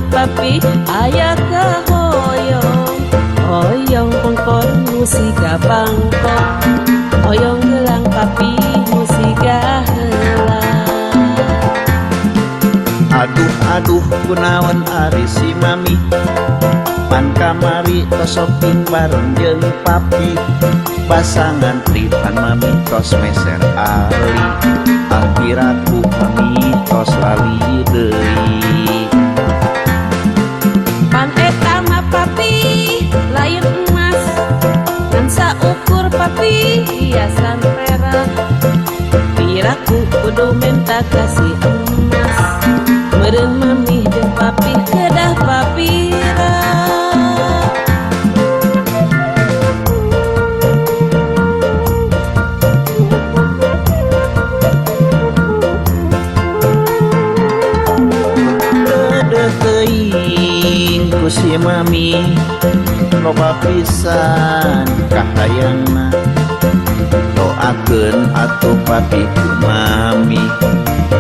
Papi, ayah ke hoyong pengkor musika bangkok, hoyong gelang papi musika helang. Aduh kunaon ari si mami, pan kamari tos shopping bareng jeung papi, pasangan tripan mami tos meser ali, akhiraku mami tos lali deui. Pan eta mah papi lain emas, ngan saukur papi hiasan perak, piraku kudu minta kasih emas, meureun mami jeung papi kedah papira. Si mami loba pisan kahayangna, doakeun atuh papi ku mami,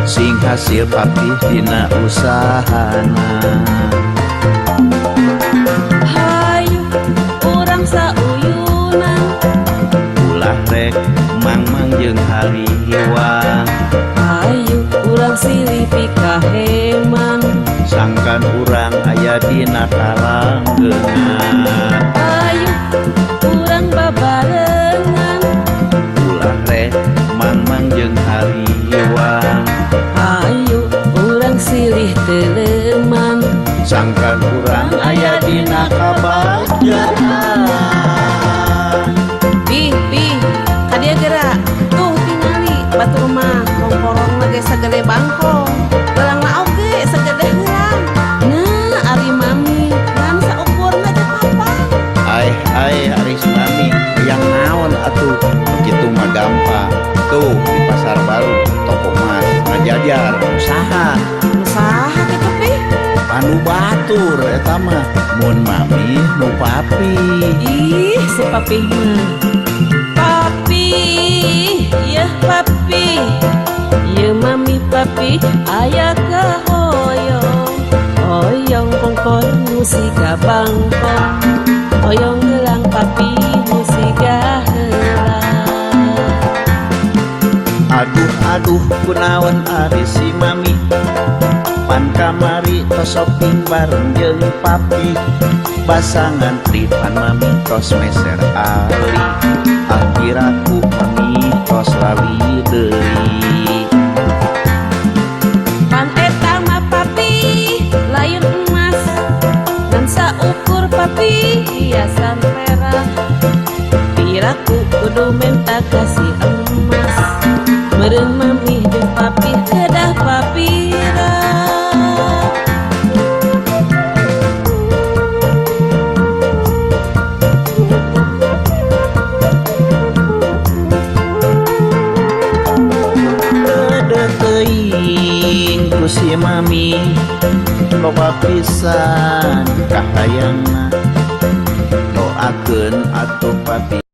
sing hasil papi dina usahana. Hayu urang sauyunan, ulah rek mang jeung haliwang, hayu urang silih pikaheman, sangkan urang aya dina kalanggeungan. ayo urang babarengan, ulah rek mang jeung haliwang, ayo urang silih teleman, sangkan urang aya dina kabajaan. Pi kadia gerak tuh tingali batur mah rongkorong lagi segede bangkong, gelang na oge segede helang. Nah ari mami ngan saukur aja papang. Ai aris mami yang naon atuh kitu mah gampang. Tuh di pasar baru toko emas ngajajar usaha Gitu pi. anu batur eta mah mun mami nu papi. Ih si papi mah papi, ya papi, ya mami papi, ayah ke hoyong pengkor musika bangkok, hoyong gelang papi musika helang. Aduh kunaon ari si mami, pan kamari tos shopping bareng jeung papi, pasangan tripan mami tos meser ali, akhiraku mami tos lali deui. Pan eta mah papi lain emas, ngan saukur papi hiasan perak, piraku kudu minta kasih emas, meureun mami jeung papi kedah papira. Si mami loba pisan kahayangna, doakeun atuh papi.